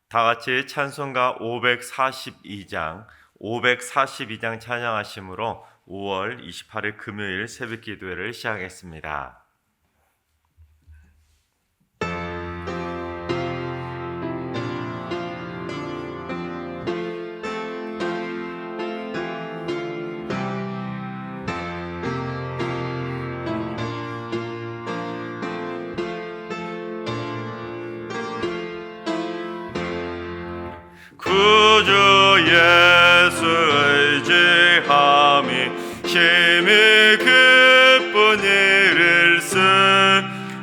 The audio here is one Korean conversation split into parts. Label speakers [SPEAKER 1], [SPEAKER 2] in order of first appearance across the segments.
[SPEAKER 1] 다 같이 찬송가 542장 찬양하심으로 5월 28일 금요일 새벽 기도회를 시작하겠습니다. 구주 예수 의지함이 심히 기쁜 일을 쓴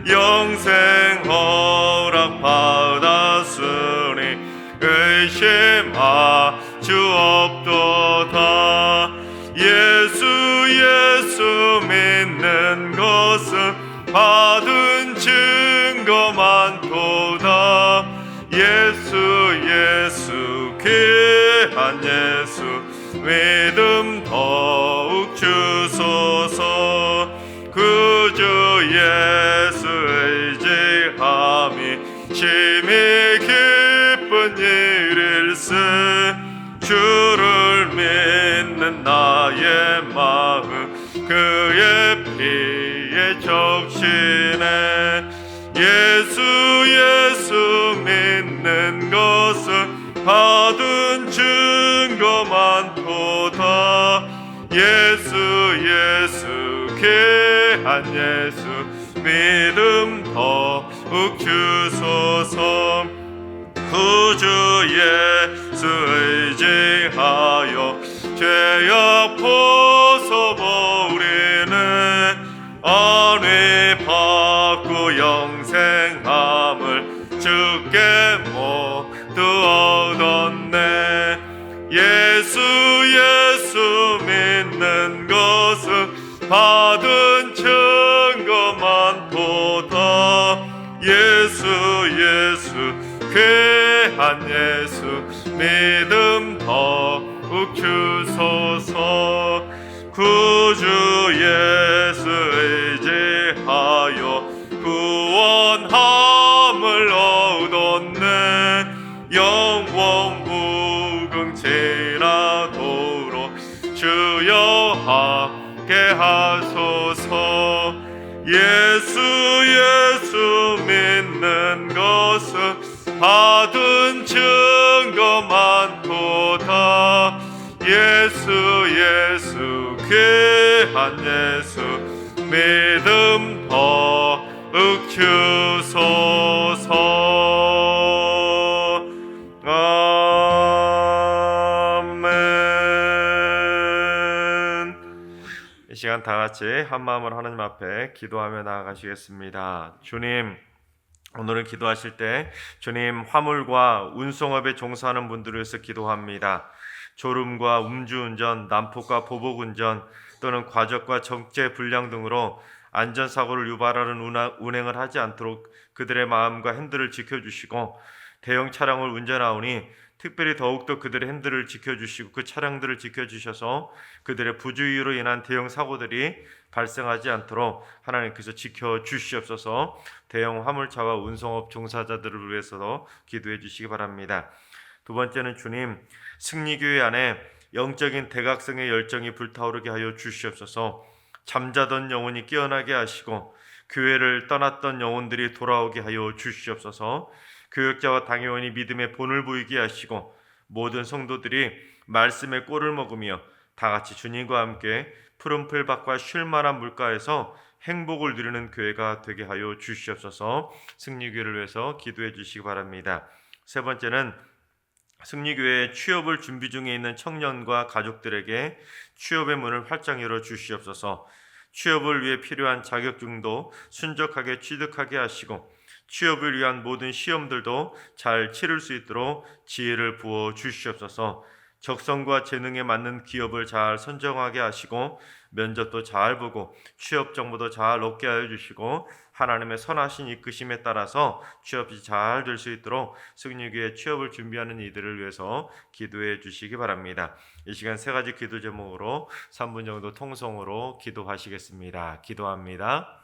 [SPEAKER 1] 영생 허락 받았으니 의심하 주 없도다. 예수 믿는 것은 받은 증거 많도다. 예수 귀한 예수 믿음 더욱 주소서. 구주 예수 의지함이 심히 기쁜 일을 쓴 주를 믿는 나의 마음 그의 피에 적시네. 예수 믿는 것은 받은 증거 많도다. 예수 귀한 예수 믿음 더욱 주소서. 구주 예수 의지하여 죄악 벗어버리네. 안위 받고 영생함을 주께 모두 얻었네. 예수 믿는 것은 받은 증거 많도다. 예수 귀한 예수 믿음 더욱 주소서. 구주 예수 의지하여 구원함을 얻었네. 영원 무궁지라도록 주여 함께 하소서. 예수 믿는 것은 받은 증거 많도다. 예수 귀한 예수 믿음 더욱 주소서. 아멘. 이 시간 다 같이 한 마음으로 하나님 앞에 기도하며 나아가시겠습니다. 주님, 오늘은 기도하실 때 주님 화물과 운송업에 종사하는 분들을 위해서 기도합니다. 졸음과 음주운전, 난폭과 보복운전 또는 과적과 정체 불량 등으로 안전사고를 유발하는 운행을 하지 않도록 그들의 마음과 핸들을 지켜주시고, 대형 차량을 운전하오니 특별히 더욱더 그들의 핸들을 지켜주시고 그 차량들을 지켜주셔서 그들의 부주의로 인한 대형 사고들이 발생하지 않도록 하나님께서 지켜주시옵소서. 대형 화물차와 운송업 종사자들을 위해서도 기도해 주시기 바랍니다. 두 번째는 주님, 승리교회 안에 영적인 대각성의 열정이 불타오르게 하여 주시옵소서. 잠자던 영혼이 깨어나게 하시고 교회를 떠났던 영혼들이 돌아오게 하여 주시옵소서. 교역자와 당회원이 믿음의 본을 보이게 하시고 모든 성도들이 말씀의 꼴을 먹으며 다 같이 주님과 함께 푸른 풀밭과 쉴 만한 물가에서 행복을 누리는 교회가 되게 하여 주시옵소서. 승리교회를 위해서 기도해 주시기 바랍니다. 세 번째는 승리교회 취업을 준비 중에 있는 청년과 가족들에게 취업의 문을 활짝 열어 주시옵소서. 취업을 위해 필요한 자격증도 순적하게 취득하게 하시고 취업을 위한 모든 시험들도 잘 치를 수 있도록 지혜를 부어 주시옵소서. 적성과 재능에 맞는 기업을 잘 선정하게 하시고 면접도 잘 보고 취업 정보도 잘 얻게 하여 주시고 하나님의 선하신 이끄심에 따라서 취업이 잘 될 수 있도록 승리교회 취업을 준비하는 이들을 위해서 기도해 주시기 바랍니다. 이 시간 세 가지 기도 제목으로 3분 정도 통성으로 기도하시겠습니다. 기도합니다.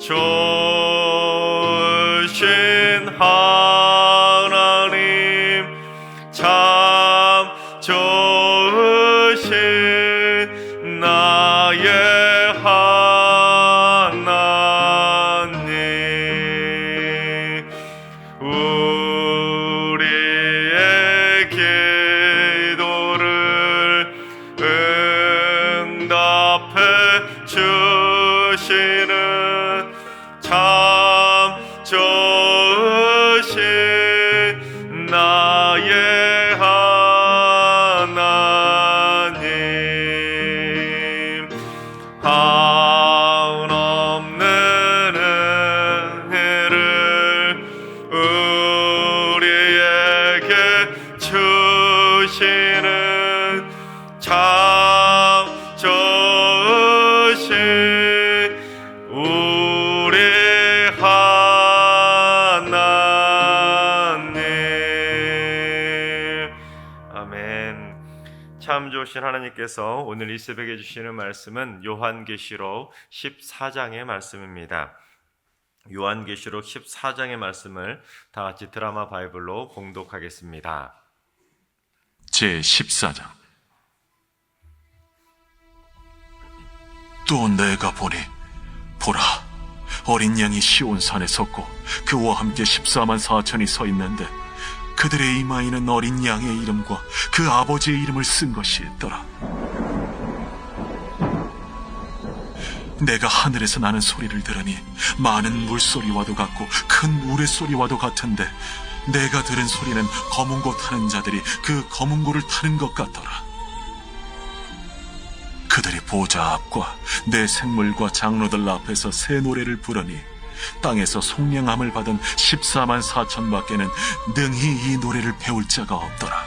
[SPEAKER 1] 좋으신 하나님, 참 좋으신 나의 하나님, 우리의 기도를 응답해 주시는 참 좋으신 나의 하나님, 한없는 은혜를 우리에게 주시는 참 좋으신 우리 하나님. 아멘. 참 좋으신 하나님께서 오늘 이 새벽에 주시는 말씀은 요한계시록 14장의 말씀입니다. 요한계시록 14장의 말씀을 다 같이 드라마 바이블로 봉독하겠습니다.
[SPEAKER 2] 제14장. 또 내가 보니 보라, 어린 양이 시온산에 섰고 그와 함께 14만 4천이 서 있는데 그들의 이마에는 어린 양의 이름과 그 아버지의 이름을 쓴 것이 있더라. 내가 하늘에서 나는 소리를 들으니 많은 물소리와도 같고 큰 우레소리와도 같은데 내가 들은 소리는 검은고 타는 자들이 그 검은고를 타는 것 같더라. 그들이 보좌 앞과 내 생물과 장로들 앞에서 새 노래를 부르니 땅에서 속량함을 받은 14만 4천 밖에는 능히 이 노래를 배울 자가 없더라.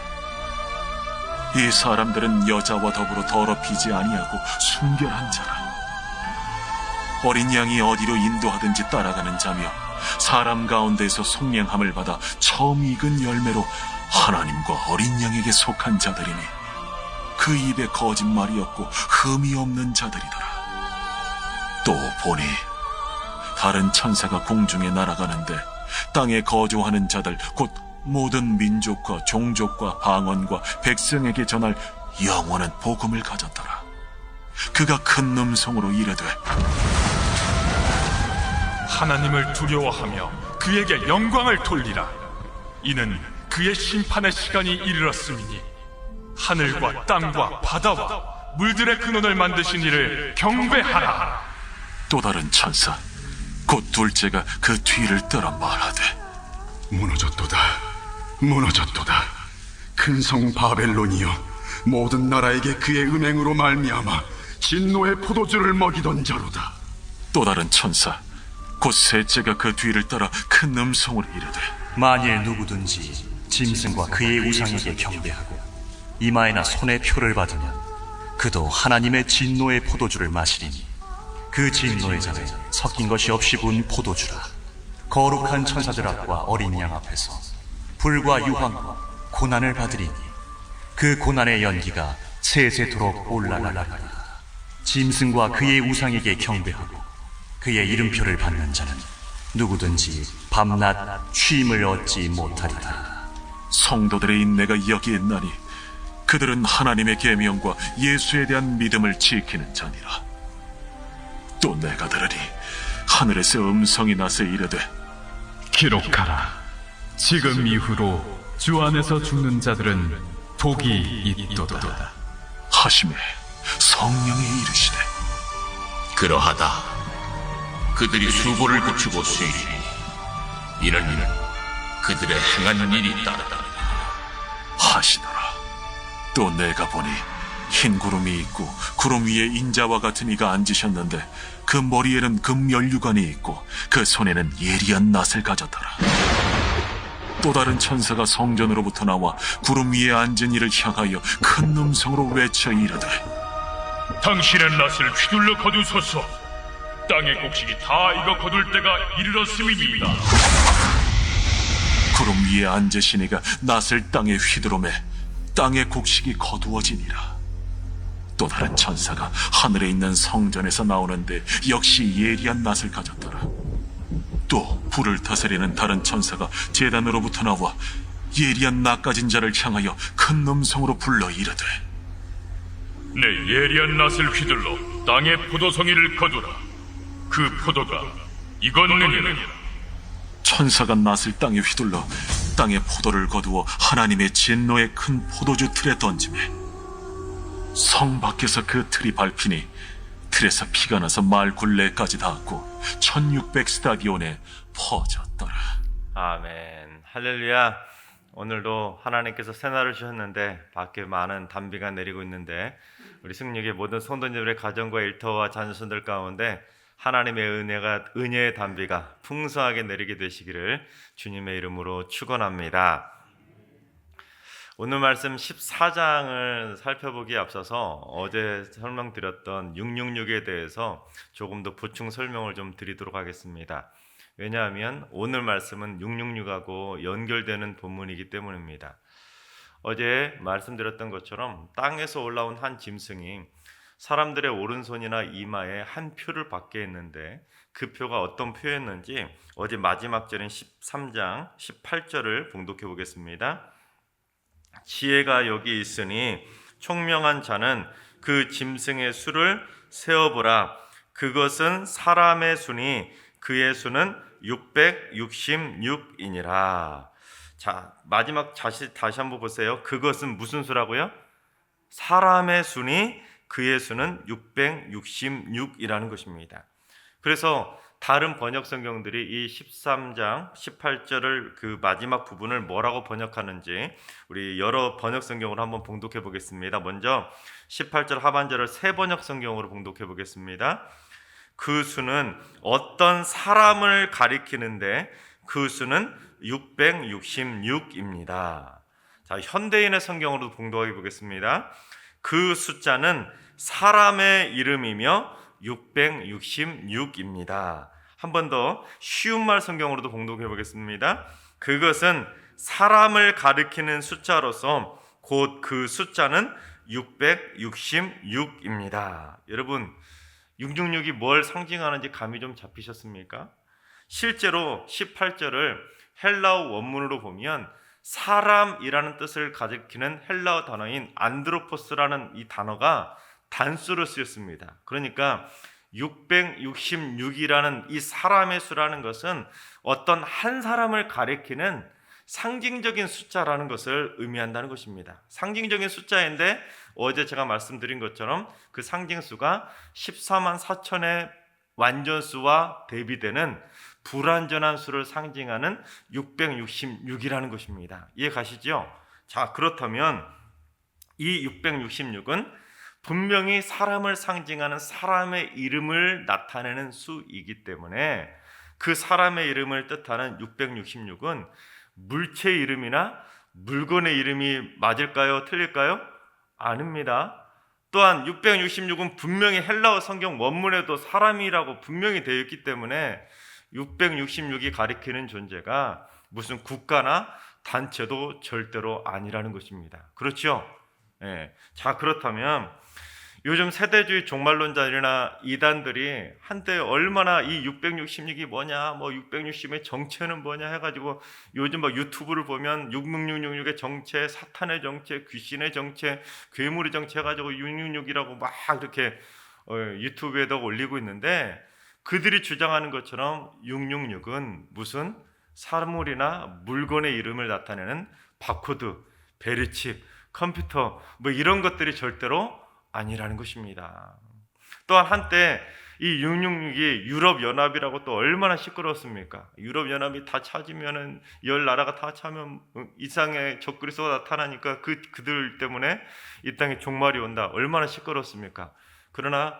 [SPEAKER 2] 이 사람들은 여자와 더불어 더럽히지 아니하고 순결한 자라. 어린 양이 어디로 인도하든지 따라가는 자며 사람 가운데에서 속량함을 받아 처음 익은 열매로 하나님과 어린 양에게 속한 자들이니 그 입에 거짓말이 없고 흠이 없는 자들이더라. 또 보니 다른 천사가 공중에 날아가는데 땅에 거주하는 자들 곧 모든 민족과 종족과 방언과 백성에게 전할 영원한 복음을 가졌더라. 그가 큰 음성으로 이르되
[SPEAKER 3] 하나님을 두려워하며 그에게 영광을 돌리라. 이는 그의 심판의 시간이 이르렀음이니 하늘과 땅과 바다와 물들의 근원을 만드신 이를 경배하라.
[SPEAKER 2] 또 다른 천사 곧 둘째가 그 뒤를 따라 말하되
[SPEAKER 4] 무너졌도다, 무너졌도다. 큰 성 바벨론이여, 모든 나라에게 그의 음행으로 말미암아 진노의 포도주를 먹이던 자로다.
[SPEAKER 2] 또 다른 천사 곧 셋째가 그 뒤를 따라 큰 음성으로 이르되
[SPEAKER 5] 만일 누구든지 짐승과 그의 우상에게 경배하고 이마에나 손에 표를 받으면 그도 하나님의 진노의 포도주를 마시리니 그 진노의 잔에 섞인 것이 없이 부은 포도주라. 거룩한 천사들 앞과 어린 양 앞에서 불과 유황과 고난을 받으리니 그 고난의 연기가 세세토록 올라가리라. 짐승과 그의 우상에게 경배하고 그의 이름표를 받는 자는 누구든지 밤낮 쉼을 얻지 못하리라.
[SPEAKER 2] 성도들의 인내가 여기에 있나니 그들은 하나님의 계명과 예수에 대한 믿음을 지키는 자니라. 또 내가 들으니 하늘에서 음성이 나서 이르되
[SPEAKER 6] 기록하라. 지금 이후로 주 안에서 죽는 자들은 복이 있도다
[SPEAKER 2] 하시매 성령이 이르시되
[SPEAKER 7] 그러하다. 그들이 수고를 그치고 수이니 이는 그들의 행한 일이 따르다
[SPEAKER 2] 하시더라. 또 내가 보니 흰 구름이 있고 구름 위에 인자와 같은 이가 앉으셨는데 그 머리에는 금연류관이 있고 그 손에는 예리한 낫을 가졌더라. 또 다른 천사가 성전으로부터 나와 구름 위에 앉은 이를 향하여 큰 음성으로 외쳐 이르되
[SPEAKER 3] 당신의 낫을 휘둘러 거두소서. 땅의 곡식이 다 익어 거둘 때가 이르렀음이니이다.
[SPEAKER 2] 구름 위에 앉으신 이가 낫을 땅에 휘두르매 땅의 곡식이 거두어지니라. 또 다른 천사가 하늘에 있는 성전에서 나오는데 역시 예리한 낯을 가졌더라. 또 불을 다스리는 다른 천사가 제단으로부터 나와 예리한 낯 가진 자를 향하여 큰 음성으로 불러 이르되,
[SPEAKER 3] 내 예리한 낫을 휘둘러 땅의 포도송이를 거두라. 그 포도가 익었느니라.
[SPEAKER 2] 천사가 낫을 땅에 휘둘러 땅의 포도를 거두어 하나님의 진노의 큰 포도주 틀에 던지매 성 밖에서 그 틀이 밟히니 틀에서 피가 나서 말 굴레까지 닿았고 1600스타디온에 퍼졌더라.
[SPEAKER 1] 아멘. 할렐루야. 오늘도 하나님께서 새날을 주셨는데 밖에 많은 단비가 내리고 있는데 우리 승리의 모든 성도님들의 가정과 일터와 자녀손들 가운데 하나님의 은혜의 단비가 풍성하게 내리게 되시기를 주님의 이름으로 축원합니다. 오늘 말씀 14장을 살펴보기에 앞서서 어제 설명드렸던 666에 대해서 조금 더 보충 설명을 좀 드리도록 하겠습니다. 왜냐하면 오늘 말씀은 666하고 연결되는 본문이기 때문입니다. 어제 말씀드렸던 것처럼 땅에서 올라온 한 짐승이 사람들의 오른손이나 이마에 한 표를 받게 했는데 그 표가 어떤 표였는지 어제 마지막 절인 13장 18절을 봉독해 보겠습니다. 지혜가 여기 있으니 총명한 자는 그 짐승의 수를 세어보라. 그것은 사람의 수니 그의 수는 666이니라. 자, 마지막 다시 한번 보세요. 그것은 무슨 수라고요? 사람의 수니 그의 수는 666이라는 것입니다. 그래서 다른 번역 성경들이 이 13장 18절을 그 마지막 부분을 뭐라고 번역하는지 우리 여러 번역 성경으로 한번 봉독해 보겠습니다. 먼저 18절 하반절을 새 번역 성경으로 봉독해 보겠습니다. 그 수는 어떤 사람을 가리키는데 그 수는 666입니다. 자, 현대인의 성경으로 봉독해 보겠습니다. 그 숫자는 사람의 이름이며 666입니다. 한 번 더 쉬운 말 성경으로도 봉독해 보겠습니다. 그것은 사람을 가리키는 숫자로서 곧 그 숫자는 666입니다. 여러분 666이 뭘 상징하는지 감이 좀 잡히셨습니까? 실제로 18절을 헬라어 원문으로 보면 사람이라는 뜻을 가리키는 헬라어 단어인 안드로포스라는 이 단어가 단수로 쓰였습니다. 그러니까 666이라는 이 사람의 수라는 것은 어떤 한 사람을 가리키는 상징적인 숫자라는 것을 의미한다는 것입니다. 상징적인 숫자인데 어제 제가 말씀드린 것처럼 그 상징수가 14만 4천의 완전수와 대비되는 불완전한 수를 상징하는 666이라는 것입니다. 이해 가시죠? 자, 그렇다면 이 666은 분명히 사람을 상징하는 사람의 이름을 나타내는 수이기 때문에 그 사람의 이름을 뜻하는 666은 물체의 이름이나 물건의 이름이 맞을까요? 틀릴까요? 아닙니다. 또한 666은 분명히 헬라어 성경 원문에도 사람이라고 분명히 되어 있기 때문에 666이 가리키는 존재가 무슨 국가나 단체도 절대로 아니라는 것입니다. 그렇죠? 네. 자, 그렇다면 요즘 세대주의 종말론자들이나 이단들이 한때 얼마나 이 666이 뭐냐, 뭐 666의 정체는 뭐냐 해가지고 요즘 막 유튜브를 보면 666의 정체, 사탄의 정체, 귀신의 정체, 괴물의 정체 해가지고 666이라고 막 이렇게 유튜브에다 올리고 있는데 그들이 주장하는 것처럼 666은 무슨 사물이나 물건의 이름을 나타내는 바코드, 베르칩, 컴퓨터 뭐 이런 것들이 절대로 아니라는 것입니다. 또한 한때 이 666이 유럽연합이라고 또 얼마나 시끄러웠습니까? 유럽연합이 다 찾으면은 10나라가 다 차면 이상의 적그리스도가 나타나니까 그들 때문에 이 땅에 종말이 온다. 얼마나 시끄러웠습니까? 그러나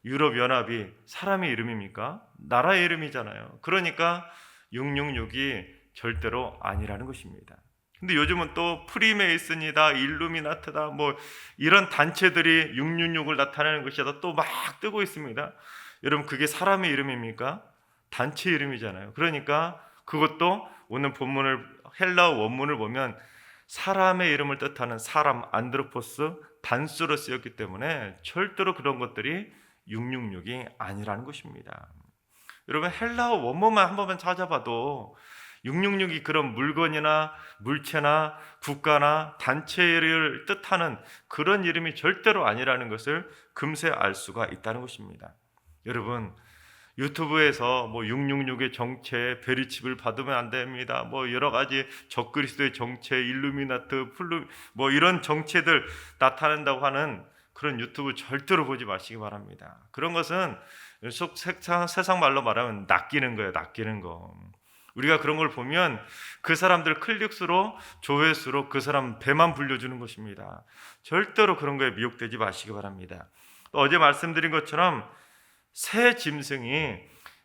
[SPEAKER 1] 유럽연합이 사람의 이름입니까? 나라의 이름이잖아요. 그러니까 666이 절대로 아니라는 것입니다. 근데 요즘은 또 프리메이슨이다, 일루미나트다, 뭐 이런 단체들이 666을 나타내는 것이다 또 막 뜨고 있습니다. 여러분 그게 사람의 이름입니까? 단체 이름이잖아요. 그러니까 그것도 오늘 본문을 헬라어 원문을 보면 사람의 이름을 뜻하는 사람 안드로포스 단수로 쓰였기 때문에 절대로 그런 것들이 666이 아니라는 것입니다. 여러분 헬라어 원문만 한 번만 찾아봐도 666이 그런 물건이나 물체나 국가나 단체를 뜻하는 그런 이름이 절대로 아니라는 것을 금세 알 수가 있다는 것입니다. 여러분 유튜브에서 뭐 666의 정체, 베리칩을 받으면 안 됩니다. 뭐 여러 가지 적그리스도의 정체, 일루미나트, 뭐 이런 정체들 나타낸다고 하는 그런 유튜브 절대로 보지 마시기 바랍니다. 그런 것은 세상 말로 말하면 낚이는 거예요. 낚이는 거. 우리가 그런 걸 보면 그 사람들 클릭수로 조회수로 그 사람 배만 불려주는 것입니다. 절대로 그런 거에 미혹되지 마시기 바랍니다. 또 어제 말씀드린 것처럼 새 짐승이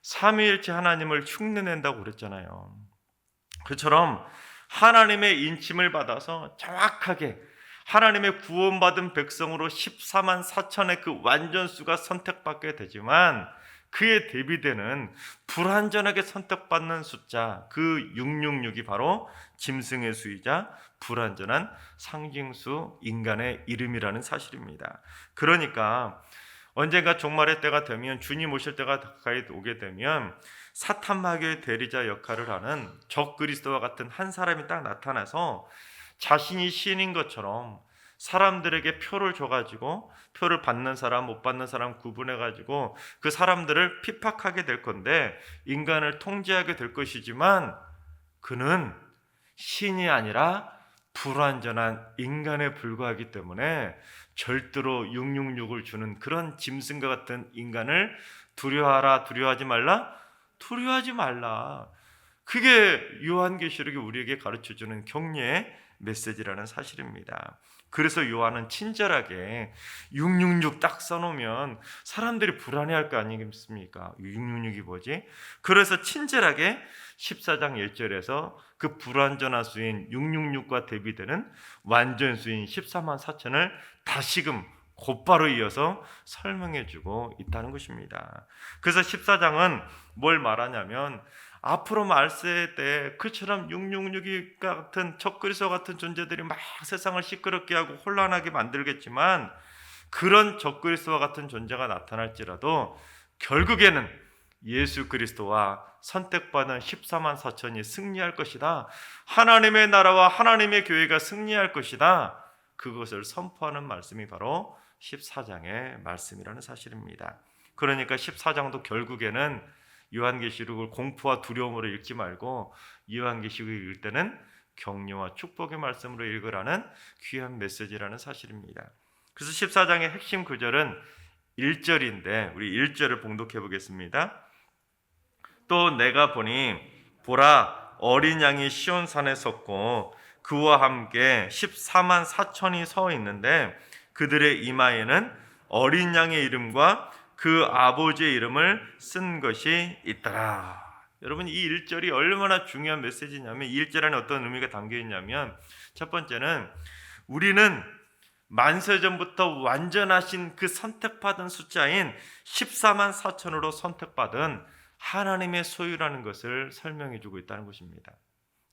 [SPEAKER 1] 삼위일체 하나님을 흉내낸다고 그랬잖아요. 그처럼 하나님의 인침을 받아서 정확하게 하나님의 구원받은 백성으로 14만 4천의 그 완전수가 선택받게 되지만 그에 대비되는 불완전하게 선택받는 숫자 그 666이 바로 짐승의 수이자 불완전한 상징수 인간의 이름이라는 사실입니다. 그러니까 언젠가 종말의 때가 되면 주님 오실 때가 가까이 오게 되면 사탄 마귀의 대리자 역할을 하는 적그리스도와 같은 한 사람이 딱 나타나서 자신이 신인 것처럼 사람들에게 표를 줘가지고 표를 받는 사람 못 받는 사람 구분해가지고 그 사람들을 핍박하게 될 건데 인간을 통제하게 될 것이지만 그는 신이 아니라 불완전한 인간에 불과하기 때문에 절대로 666을 주는 그런 짐승과 같은 인간을 두려워하라 두려워하지 말라 두려워하지 말라. 그게 요한계시록이 우리에게 가르쳐주는 격려의 메시지라는 사실입니다. 그래서 요한은 친절하게 666 딱 써놓으면 사람들이 불안해할 거 아니겠습니까? 666이 뭐지? 그래서 친절하게 14장 1절에서 그 불완전한 수인 666과 대비되는 완전수인 14만 4천을 다시금 곧바로 이어서 설명해주고 있다는 것입니다. 그래서 14장은 뭘 말하냐면 앞으로 말세 때 그처럼 666이 같은 적그리스도 같은 존재들이 막 세상을 시끄럽게 하고 혼란하게 만들겠지만 그런 적그리스도와 같은 존재가 나타날지라도 결국에는 예수 그리스도와 선택받은 14만 4천이 승리할 것이다. 하나님의 나라와 하나님의 교회가 승리할 것이다. 그것을 선포하는 말씀이 바로 14장의 말씀이라는 사실입니다. 그러니까 14장도 결국에는 요한계시록을 공포와 두려움으로 읽지 말고 요한계시록을 읽을 때는 격려와 축복의 말씀으로 읽으라는 귀한 메시지라는 사실입니다. 그래서 14장의 핵심 구절은 1절인데 우리 1절을 봉독해 보겠습니다. 또 내가 보니 보라 어린 양이 시온산에 섰고 그와 함께 14만 4천이 서 있는데 그들의 이마에는 어린 양의 이름과 그 아버지의 이름을 쓴 것이 있더라. 여러분 이 1절이 얼마나 중요한 메시지냐면 이 1절 안에 어떤 의미가 담겨 있냐면 첫 번째는 우리는 만세전부터 완전하신 그 선택받은 숫자인 14만 4천으로 선택받은 하나님의 소유라는 것을 설명해 주고 있다는 것입니다.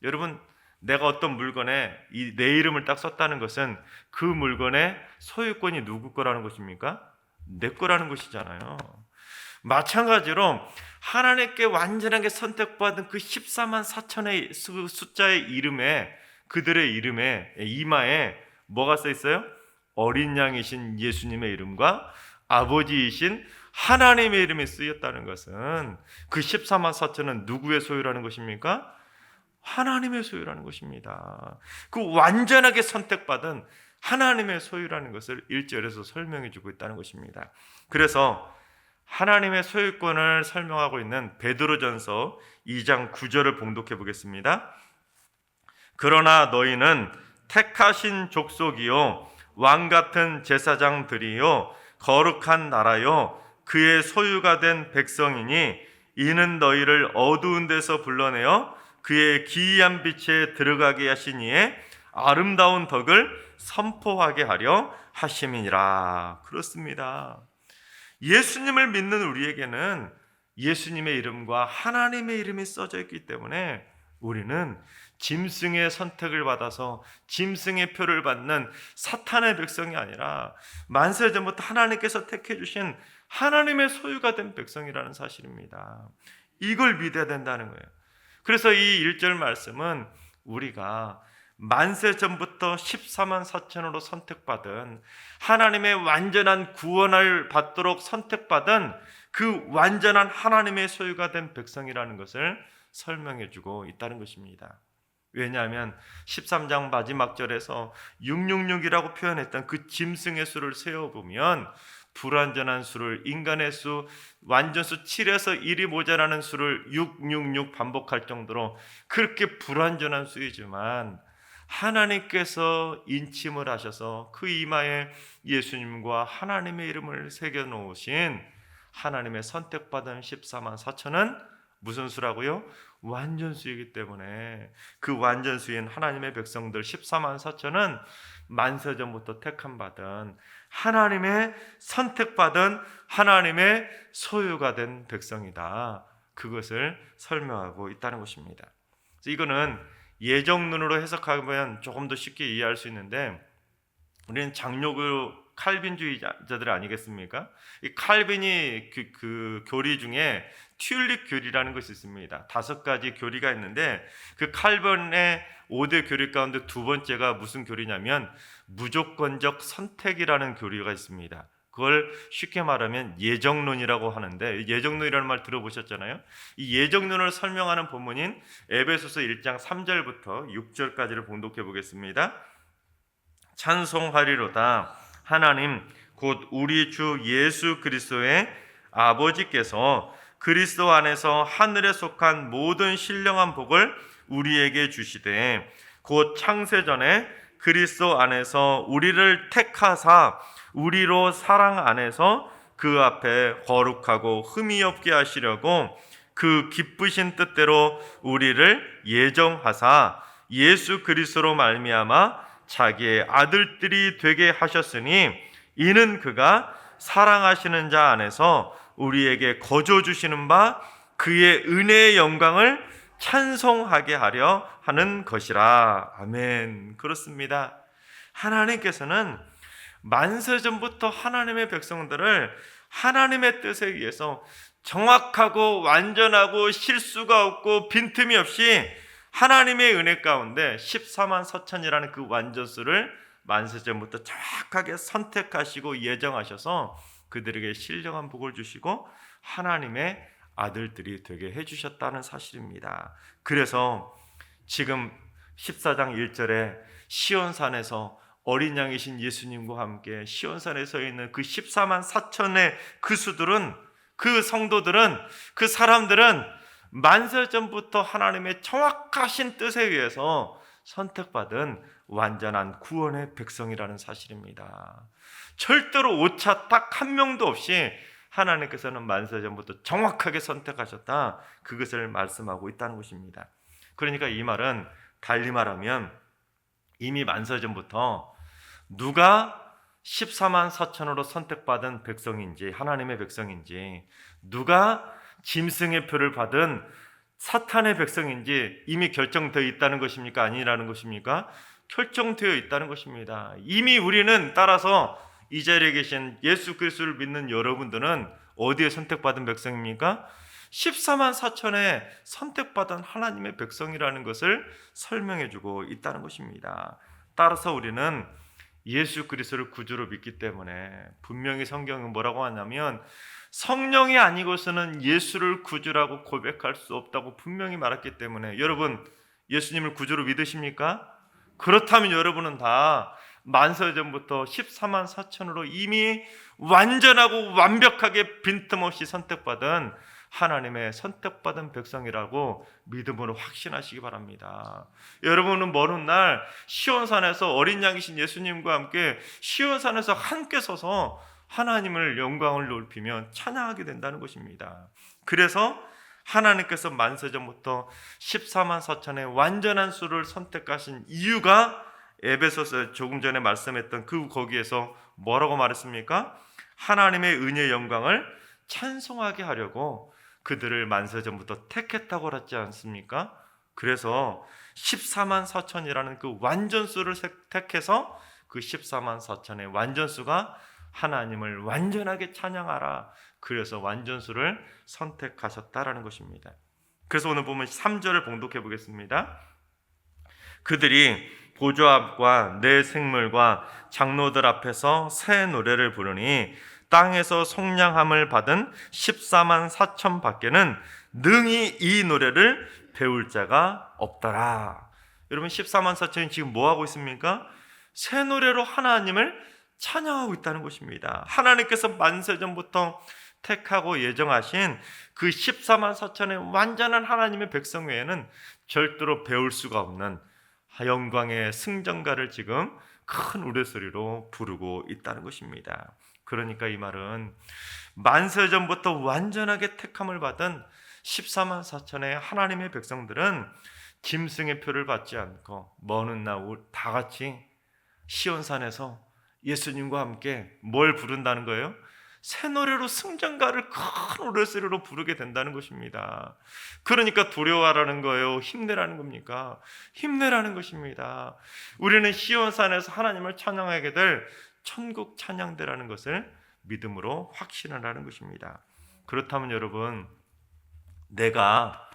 [SPEAKER 1] 여러분 내가 어떤 물건에 내 이름을 딱 썼다는 것은 그 물건의 소유권이 누구 거라는 것입니까? 내 거라는 것이잖아요. 마찬가지로 하나님께 완전하게 선택받은 그 14만 4천의 숫자의 이름에 그들의 이름에 이마에 뭐가 써 있어요? 어린 양이신 예수님의 이름과 아버지이신 하나님의 이름이 쓰였다는 것은 그 14만 4천은 누구의 소유라는 것입니까? 하나님의 소유라는 것입니다. 그 완전하게 선택받은 하나님의 소유라는 것을 1절에서 설명해 주고 있다는 것입니다. 그래서 하나님의 소유권을 설명하고 있는 베드로전서 2장 9절을 봉독해 보겠습니다. 그러나 너희는 택하신 족속이요 왕 같은 제사장들이요 거룩한 나라요 그의 소유가 된 백성이니 이는 너희를 어두운 데서 불러내어 그의 기이한 빛에 들어가게 하시니에 아름다운 덕을 선포하게 하려 하심이니라. 그렇습니다. 예수님을 믿는 우리에게는 예수님의 이름과 하나님의 이름이 써져 있기 때문에 우리는 짐승의 선택을 받아서 짐승의 표를 받는 사탄의 백성이 아니라 만세전부터 하나님께서 택해 주신 하나님의 소유가 된 백성이라는 사실입니다. 이걸 믿어야 된다는 거예요. 그래서 이 1절 말씀은 우리가 만세전부터 14만 4천으로 선택받은 하나님의 완전한 구원을 받도록 선택받은 그 완전한 하나님의 소유가 된 백성이라는 것을 설명해 주고 있다는 것입니다. 왜냐하면 13장 마지막 절에서 666이라고 표현했던 그 짐승의 수를 세어보면 불완전한 수를, 인간의 수, 완전수 7에서 1이 모자라는 수를 666 반복할 정도로 그렇게 불완전한 수이지만 하나님께서 인침을 하셔서 그 이마에 예수님과 하나님의 이름을 새겨놓으신 하나님의 선택받은 14만 4천은 무슨 수라고요? 완전수이기 때문에 그 완전수인 하나님의 백성들 14만 4천은 만세전부터 택함받은 하나님의 선택받은 하나님의 소유가 된 백성이다. 그것을 설명하고 있다는 것입니다. 이거는 예정론으로 해석하면 조금 더 쉽게 이해할 수 있는데, 우리는 장로교 칼빈주의자들 아니겠습니까? 이 칼빈이 그 교리 중에 튤립 교리라는 것이 있습니다. 5가지 교리가 있는데 그 칼빈의 5대 교리 가운데 두 번째가 무슨 교리냐면 무조건적 선택이라는 교리가 있습니다. 그걸 쉽게 말하면 예정론이라고 하는데, 예정론이라는 말 들어보셨잖아요. 이 예정론을 설명하는 본문인 에베소서 1장 3절부터 6절까지를 봉독해 보겠습니다. 찬송하리로다. 하나님 곧 우리 주 예수 그리스도의 아버지께서 그리스도 안에서 하늘에 속한 모든 신령한 복을 우리에게 주시되 곧 창세전에 그리스도 안에서 우리를 택하사 우리로 사랑 안에서 그 앞에 거룩하고 흠이 없게 하시려고 그 기쁘신 뜻대로 우리를 예정하사 예수 그리스도로 말미암아 자기의 아들들이 되게 하셨으니 이는 그가 사랑하시는 자 안에서 우리에게 거저 주시는 바 그의 은혜의 영광을 찬송하게 하려 하는 것이라. 아멘. 그렇습니다. 하나님께서는 만세전부터 하나님의 백성들을 하나님의 뜻에 의해서 정확하고 완전하고 실수가 없고 빈틈이 없이 하나님의 은혜 가운데 14만 4천이라는 그 완전수를 만세전부터 정확하게 선택하시고 예정하셔서 그들에게 신령한 복을 주시고 하나님의 아들들이 되게 해주셨다는 사실입니다. 그래서 지금 14장 1절에 시온산에서 어린 양이신 예수님과 함께 시온산에 서 있는 그 14만 4천의 그 수들은, 그 성도들은, 그 사람들은 만세전부터 하나님의 정확하신 뜻에 의해서 선택받은 완전한 구원의 백성이라는 사실입니다. 절대로 오차 딱 한 명도 없이 하나님께서는 만세전부터 정확하게 선택하셨다. 그것을 말씀하고 있다는 것입니다. 그러니까 이 말은 달리 말하면 이미 만세전부터 누가 14만 4천으로 선택받은 백성인지, 하나님의 백성인지, 누가 짐승의 표를 받은 사탄의 백성인지 이미 결정되어 있다는 것입니까? 아니라는 것입니까? 결정되어 있다는 것입니다. 이미 우리는, 따라서 이 자리에 계신 예수 그리스도를 믿는 여러분들은 어디에 선택받은 백성입니까? 14만 4천에 선택받은 하나님의 백성이라는 것을 설명해주고 있다는 것입니다. 따라서 우리는 예수 그리스도를 구주로 믿기 때문에 분명히 성경은 뭐라고 하냐면 성령이 아니고서는 예수를 구주라고 고백할 수 없다고 분명히 말했기 때문에, 여러분 예수님을 구주로 믿으십니까? 그렇다면 여러분은 다 만세전부터 14만 4천으로 이미 완전하고 완벽하게 빈틈없이 선택받은 하나님의 선택받은 백성이라고 믿음으로 확신하시기 바랍니다. 여러분은 먼 훗날 시온산에서 어린 양이신 예수님과 함께 시온산에서 함께 서서 하나님을 영광을 높이며 찬양하게 된다는 것입니다. 그래서 하나님께서 만세전부터 14만 4천의 완전한 수를 선택하신 이유가 에베소서 조금 전에 말씀했던 그 거기에서 뭐라고 말했습니까? 하나님의 은혜의 영광을 찬송하게 하려고 그들을 만세전부터 택했다고 그랬지 않습니까? 그래서 14만 4천이라는 그 완전수를 택해서 그 14만 4천의 완전수가 하나님을 완전하게 찬양하라. 그래서 완전수를 선택하셨다라는 것입니다. 그래서 오늘 보면 3절을 봉독해 보겠습니다. 그들이 보좌 앞과 내 생물과 장로들 앞에서 새 노래를 부르니 땅에서 속량함을 받은 14만 4천 밖에는 능히 이 노래를 배울 자가 없더라. 여러분 14만 4천이 지금 뭐 하고 있습니까? 새 노래로 하나님을 찬양하고 있다는 것입니다. 하나님께서 만세전부터 택하고 예정하신 그 14만 4천의 완전한 하나님의 백성 외에는 절대로 배울 수가 없는 영광의 승전가를 지금 큰 우레소리로 부르고 있다는 것입니다. 그러니까 이 말은 만세전부터 완전하게 택함을 받은 14만 4천의 하나님의 백성들은 짐승의 표를 받지 않고 먼 훗날 다 같이 시온산에서 예수님과 함께 뭘 부른다는 거예요? 새 노래로 승전가를 큰 우레소리로 부르게 된다는 것입니다. 그러니까 두려워하라는 거예요? 힘내라는 겁니까? 힘내라는 것입니다. 우리는 시온산에서 하나님을 찬양하게 될 천국 찬양대라는 것을 믿음으로 확신을 하는 것입니다. 그렇다면 여러분, 내가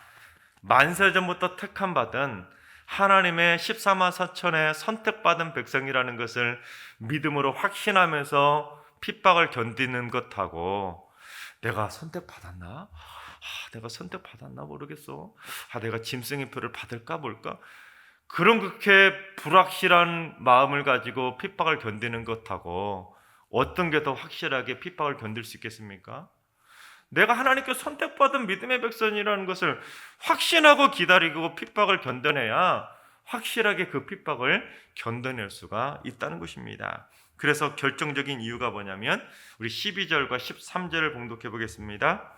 [SPEAKER 1] 만세전부터 택함 받은 하나님의 14만 4천의 선택받은 백성이라는 것을 믿음으로 확신하면서 핍박을 견디는 것하고 내가 선택받았나? 내가 선택받았나 모르겠어. 내가 짐승의 표를 받을까 뭘까? 그런 그렇게 불확실한 마음을 가지고 핍박을 견디는 것하고 어떤 게 더 확실하게 핍박을 견딜 수 있겠습니까? 내가 하나님께 선택받은 믿음의 백성이라는 것을 확신하고 기다리고 핍박을 견뎌내야 확실하게 그 핍박을 견뎌낼 수가 있다는 것입니다. 그래서 결정적인 이유가 뭐냐면 우리 12절과 13절을 봉독해 보겠습니다.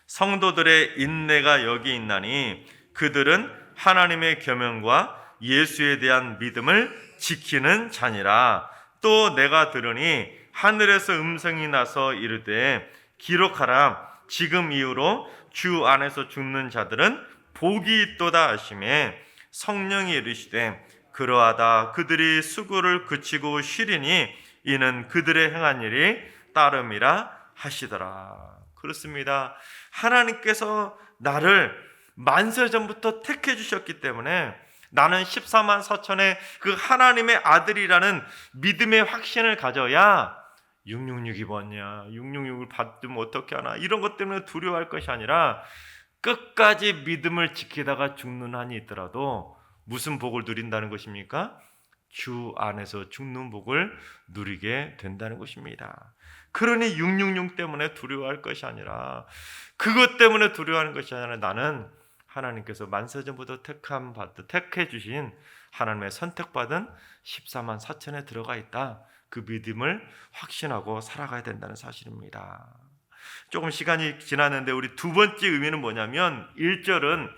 [SPEAKER 1] 성도들의 인내가 여기 있나니 그들은 하나님의 계명과 예수에 대한 믿음을 지키는 자니라. 또 내가 들으니 하늘에서 음성이 나서 이르되 기록하라. 지금 이후로 주 안에서 죽는 자들은 복이 있도다 하시매 성령이 이르시되 그러하다 그들이 수고를 그치고 쉬리니 이는 그들의 행한 일이 따름이라 하시더라. 그렇습니다. 하나님께서 나를 만세전부터 택해 주셨기 때문에 나는 14만 4천의 그 하나님의 아들이라는 믿음의 확신을 가져야 666이 뭐냐, 666을 받으면 어떻게 하나, 이런 것 때문에 두려워할 것이 아니라 끝까지 믿음을 지키다가 죽는 한이 있더라도 무슨 복을 누린다는 것입니까? 주 안에서 죽는 복을 누리게 된다는 것입니다. 그러니 666 때문에 두려워할 것이 아니라, 그것 때문에 두려워하는 것이 아니라 나는 하나님께서 만세전부터 택해 주신 하나님의 선택받은 14만 4천에 들어가 있다. 그 믿음을 확신하고 살아가야 된다는 사실입니다. 조금 시간이 지났는데 우리 두 번째 의미는 뭐냐면 1절은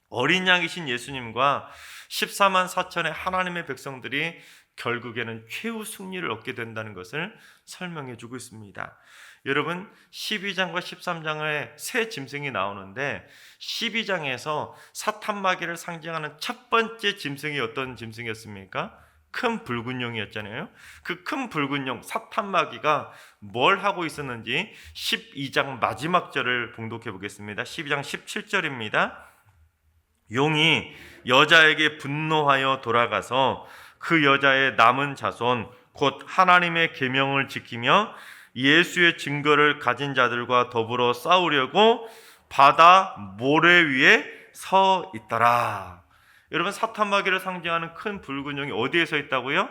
[SPEAKER 1] 어린 양이신 예수님과 14만 4천의 하나님의 백성들이 결국에는 최후 승리를 얻게 된다는 것을 설명해 주고 있습니다. 여러분 12장과 13장에 새 짐승이 나오는데 12장에서 사탄 마귀를 상징하는 첫 번째 짐승이 어떤 짐승이었습니까? 큰 붉은 용이었잖아요. 그 큰 붉은 용 사탄 마귀가 뭘 하고 있었는지 12장 마지막 절을 봉독해 보겠습니다. 12장 17절입니다. 용이 여자에게 분노하여 돌아가서 그 여자의 남은 자손 곧 하나님의 계명을 지키며 예수의 증거를 가진 자들과 더불어 싸우려고 바다 모래 위에 서 있더라. 여러분 사탄 마귀를 상징하는 큰 붉은 용이 어디에 서 있다고요?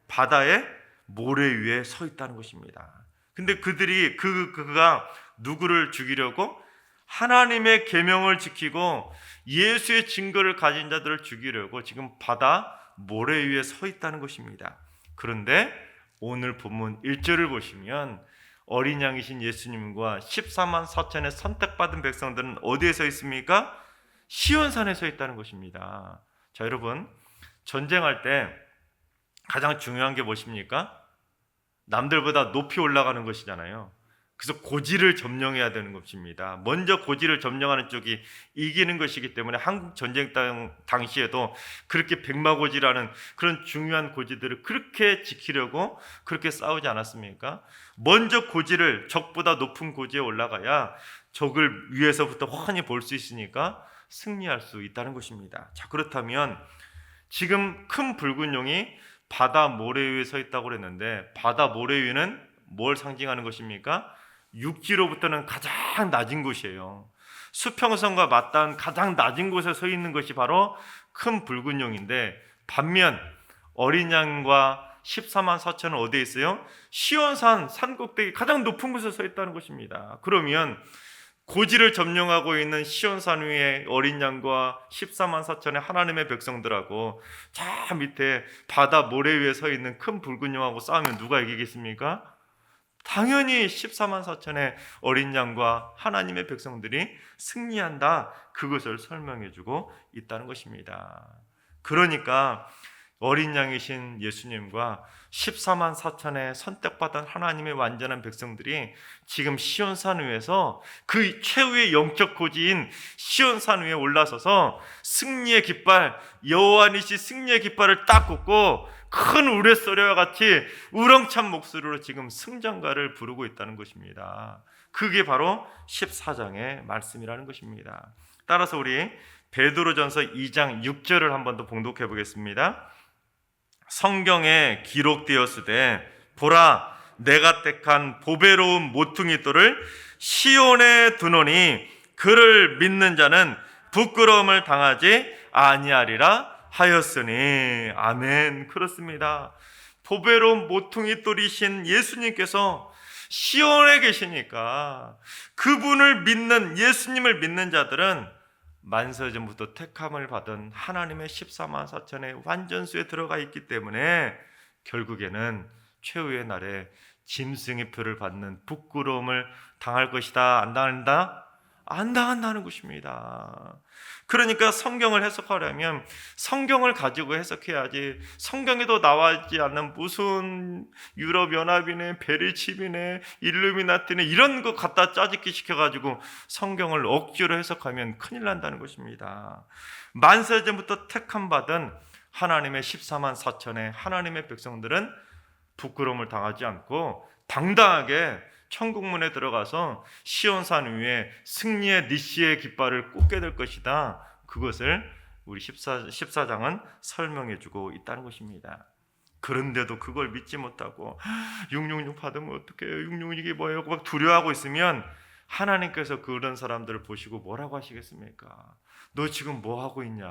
[SPEAKER 1] 바다의 모래 위에 서 있다는 것입니다. 근데 그들이 그가 누구를 죽이려고? 하나님의 계명을 지키고 예수의 증거를 가진 자들을 죽이려고 지금 바다 모래 위에 서 있다는 것입니다. 그런데 오늘 본문 1절을 보시면 어린 양이신 예수님과 14만 4천의 선택받은 백성들은 어디에 서 있습니까? 시온산에 서 있다는 것입니다. 자, 여러분 전쟁할 때 가장 중요한 게 무엇입니까? 남들보다 높이 올라가는 것이잖아요. 그래서 고지를 점령해야 되는 것입니다. 먼저 고지를 점령하는 쪽이 이기는 것이기 때문에 한국 전쟁 당시에도 그렇게 백마고지라는 그런 중요한 고지들을 그렇게 지키려고 그렇게 싸우지 않았습니까? 먼저 고지를, 적보다 높은 고지에 올라가야 적을 위에서부터 환히 볼 수 있으니까 승리할 수 있다는 것입니다. 자, 그렇다면 지금 큰 붉은 용이 바다 모래 위에 서 있다고 그랬는데, 바다 모래 위는 뭘 상징하는 것입니까? 육지로부터는 가장 낮은 곳이에요. 수평선과 맞닿은 가장 낮은 곳에 서 있는 것이 바로 큰 붉은 용인데, 반면 어린 양과 14만 4천은 어디에 있어요? 시온산 산꼭대기 가장 높은 곳에 서 있다는 것입니다. 그러면 고지를 점령하고 있는 시온산 위에 어린 양과 14만 4천의 하나님의 백성들하고 저 밑에 바다 모래 위에 서 있는 큰 붉은 용하고 싸우면 누가 이기겠습니까? 당연히 14만 4천의 어린 양과 하나님의 백성들이 승리한다, 그것을 설명해주고 있다는 것입니다. 그러니까 어린 양이신 예수님과 14만 4천의 선택받은 하나님의 완전한 백성들이 지금 시온산 위에서 그 최후의 영적 고지인 시온산 위에 올라서서 승리의 깃발, 여호와니시 승리의 깃발을 딱 꽂고 큰 우레소리와 같이 우렁찬 목소리로 지금 승전가를 부르고 있다는 것입니다. 그게 바로 14장의 말씀이라는 것입니다. 따라서 우리 베드로전서 2장 6절을 한 번 더 봉독해 보겠습니다. 성경에 기록되었으되 보라, 내가 택한 보배로운 모퉁이 돌을 시온에 두노니 그를 믿는 자는 부끄러움을 당하지 아니하리라 하였으니. 아멘. 그렇습니다. 보배로운 모퉁이 돌이신 예수님께서 시온에 계시니까 그분을 믿는, 예수님을 믿는 자들은 만세전부터 택함을 받은 하나님의 14만 4천의 완전수에 들어가 있기 때문에 결국에는 최후의 날에 짐승의 표를 받는 부끄러움을 당할 것이다. 안 당한다? 안 당한다는 것입니다. 그러니까 성경을 해석하려면 성경을 가지고 해석해야지, 성경에도 나와있지 않는 무슨 유럽연합이네, 베르칩이네, 일루미나티네 이런 거 갖다 짜집기 시켜가지고 성경을 억지로 해석하면 큰일 난다는 것입니다. 만세전부터 택함받은 하나님의 14만 4천의 하나님의 백성들은 부끄러움을 당하지 않고 당당하게 천국문에 들어가서 시온산 위에 승리의 니시의 깃발을 꽂게 될 것이다. 그것을 우리 14장은 설명해 주고 있다는 것입니다. 그런데도 그걸 믿지 못하고 666 받으면 어떡해요? 666 이게 뭐예요? 막 두려워하고 있으면 하나님께서 그런 사람들을 보시고 뭐라고 하시겠습니까? 너 지금 뭐 하고 있냐?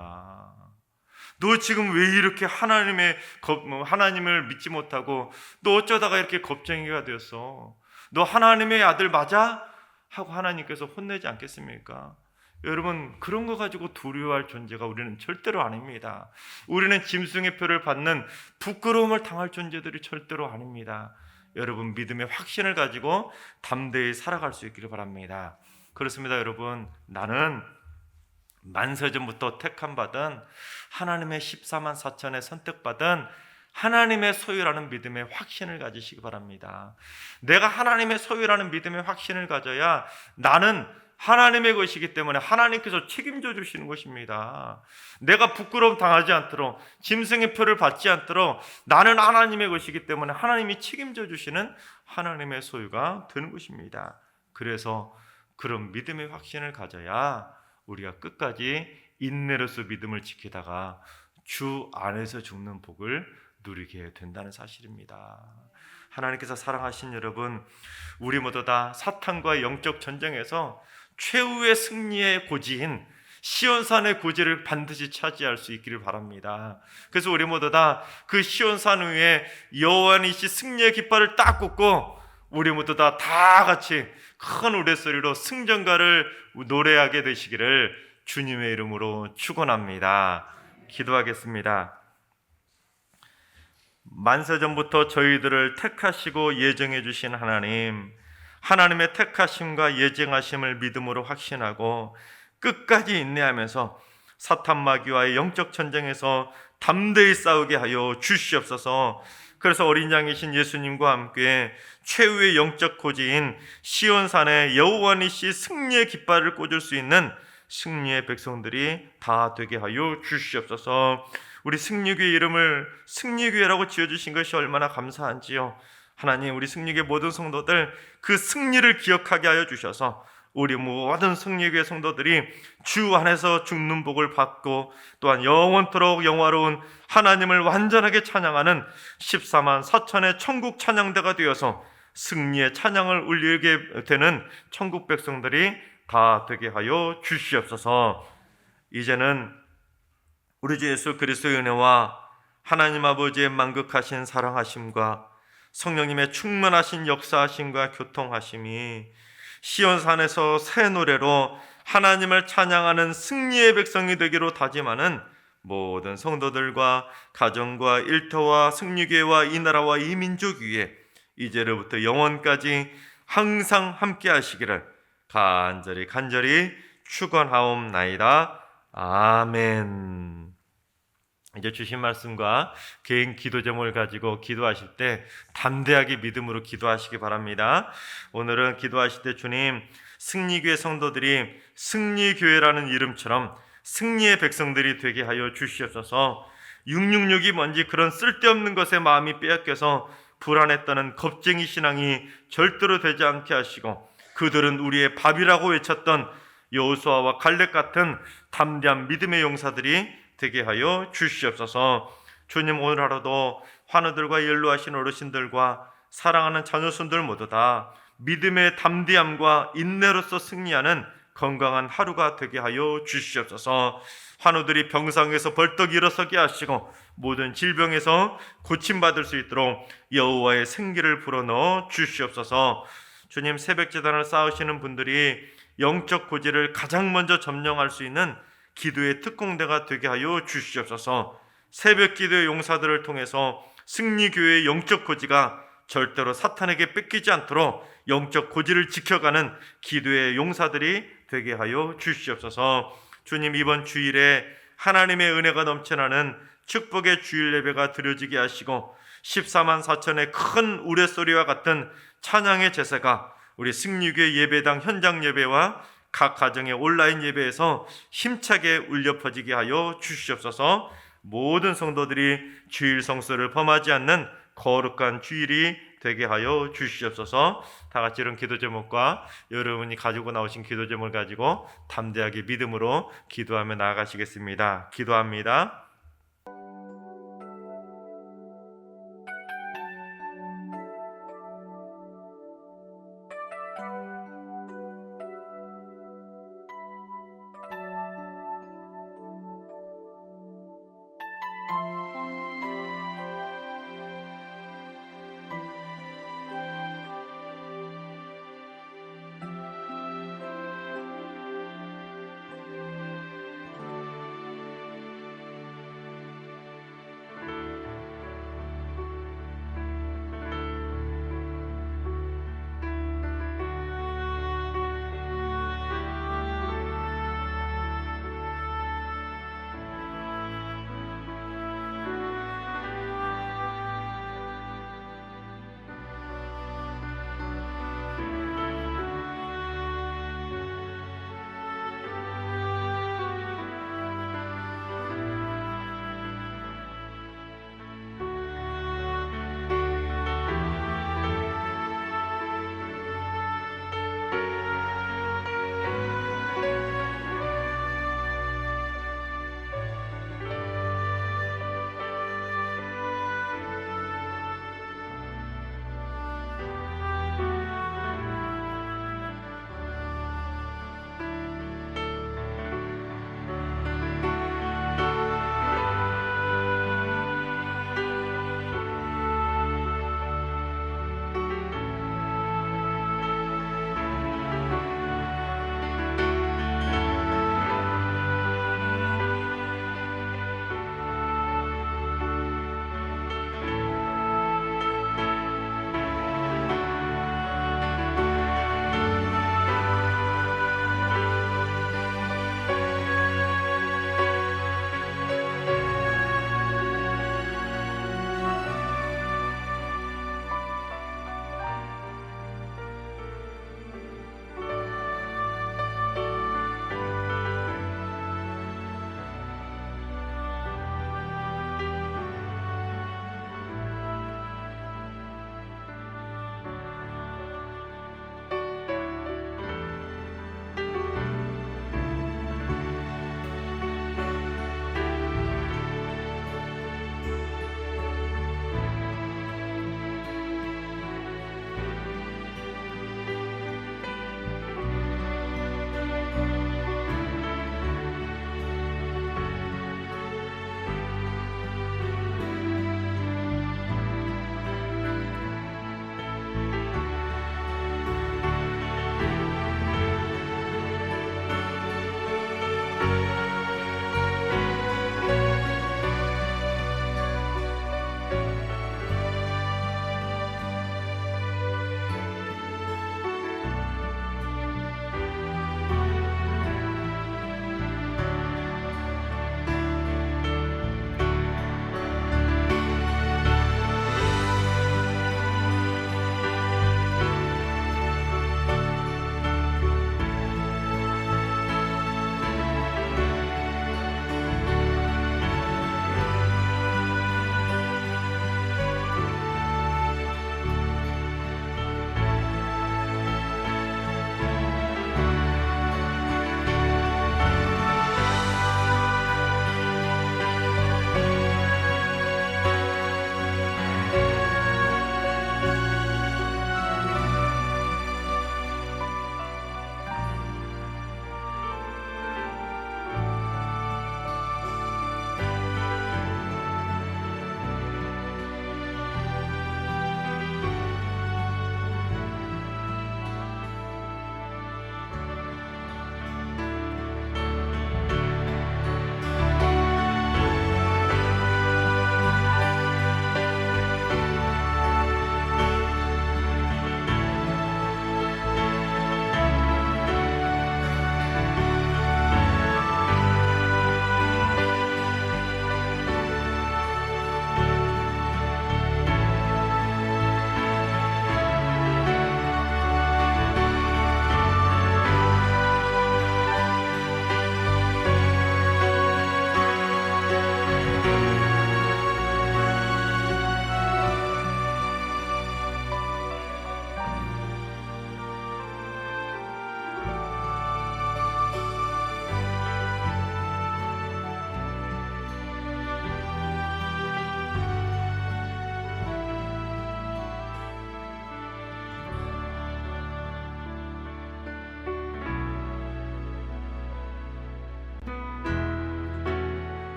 [SPEAKER 1] 너 지금 왜 이렇게 하나님을 믿지 못하고 너 어쩌다가 이렇게 겁쟁이가 되었어? 너 하나님의 아들 맞아? 하고 하나님께서 혼내지 않겠습니까? 여러분, 그런 거 가지고 두려워할 존재가 우리는 절대로 아닙니다. 우리는 짐승의 표를 받는 부끄러움을 당할 존재들이 절대로 아닙니다. 여러분, 믿음의 확신을 가지고 담대히 살아갈 수 있기를 바랍니다. 그렇습니다. 여러분, 나는 만세전부터 택함받은 하나님의 14만 4천에 선택받은 하나님의 소유라는 믿음의 확신을 가지시기 바랍니다. 내가 하나님의 소유라는 믿음의 확신을 가져야 나는 하나님의 것이기 때문에 하나님께서 책임져 주시는 것입니다. 내가 부끄러움 당하지 않도록, 짐승의 표를 받지 않도록 나는 하나님의 것이기 때문에 하나님이 책임져 주시는 하나님의 소유가 되는 것입니다. 그래서 그런 믿음의 확신을 가져야 우리가 끝까지 인내로서 믿음을 지키다가 주 안에서 죽는 복을 누리게 된다는 사실입니다. 하나님께서 사랑하신 여러분, 우리 모두 다 사탄과의 영적 전쟁에서 최후의 승리의 고지인 시온산의 고지를 반드시 차지할 수 있기를 바랍니다. 그래서 우리 모두 다 그 시온산 위에 여호와니시 승리의 깃발을 딱 꽂고 우리 모두 다 같이 큰 우레소리로 승전가를 노래하게 되시기를 주님의 이름으로 축원합니다. 기도하겠습니다. 만세전부터 저희들을 택하시고 예정해 주신 하나님, 하나님의 택하심과 예정하심을 믿음으로 확신하고 끝까지 인내하면서 사탄 마귀와의 영적 전쟁에서 담대히 싸우게 하여 주시옵소서. 그래서 어린 양이신 예수님과 함께 최후의 영적 고지인 시온산에 여호와 니시 승리의 깃발을 꽂을 수 있는 승리의 백성들이 다 되게 하여 주시옵소서. 우리 승리교회 이름을 승리교회라고 지어주신 것이 얼마나 감사한지요. 하나님, 우리 승리교회 모든 성도들 그 승리를 기억하게 하여 주셔서 우리 모든 승리교회 성도들이 주 안에서 죽는 복을 받고 또한 영원토록 영화로운 하나님을 완전하게 찬양하는 14만 4천의 천국 찬양대가 되어서 승리의 찬양을 울리게 되는 천국 백성들이 다 되게 하여 주시옵소서. 이제는 우리 주 예수 그리스도의 은혜와 하나님 아버지의 만극하신 사랑하심과 성령님의 충만하신 역사하심과 교통하심이 시온산에서 새 노래로 하나님을 찬양하는 승리의 백성이 되기로 다짐하는 모든 성도들과 가정과 일터와 승리교회와 이 나라와 이 민족 위에 이제로부터 영원까지 항상 함께 하시기를 간절히 축원하옵나이다. 아멘. 이제 주신 말씀과 개인 기도 제목을 가지고 기도하실 때 담대하게 믿음으로 기도하시기 바랍니다. 오늘은 기도하실 때 주님, 승리교회 성도들이 승리교회라는 이름처럼 승리의 백성들이 되게 하여 주시옵소서. 666이 뭔지 그런 쓸데없는 것에 마음이 빼앗겨서 불안했다는 겁쟁이 신앙이 절대로 되지 않게 하시고, 그들은 우리의 밥이라고 외쳤던 여호수아와 갈렙 같은 담대한 믿음의 용사들이 되게 하여 주시옵소서. 주님, 오늘 하루도 환우들과 연로하신 어르신들과 사랑하는 자녀손들 모두 다 믿음의 담대함과 인내로서 승리하는 건강한 하루가 되게 하여 주시옵소서. 환우들이 병상에서 벌떡 일어서게 하시고 모든 질병에서 고침받을 수 있도록 여호와의 생기를 불어넣어 주시옵소서. 주님, 새벽 제단을 쌓으시는 분들이 영적 고지를 가장 먼저 점령할 수 있는 기도의 특공대가 되게 하여 주시옵소서. 새벽 기도의 용사들을 통해서 승리교회의 영적 고지가 절대로 사탄에게 뺏기지 않도록 영적 고지를 지켜가는 기도의 용사들이 되게 하여 주시옵소서. 주님, 이번 주일에 하나님의 은혜가 넘쳐나는 축복의 주일 예배가 드려지게 하시고 14만 4천의 큰 우레소리와 같은 찬양의 제사가 우리 승리교회 예배당 현장 예배와 각 가정의 온라인 예배에서 힘차게 울려 퍼지게 하여 주시옵소서. 모든 성도들이 주일 성수를 범하지 않는 거룩한 주일이 되게 하여 주시옵소서. 다 같이 이런 기도 제목과 여러분이 가지고 나오신 기도 제목을 가지고 담대하게 믿음으로 기도하며 나아가시겠습니다. 기도합니다.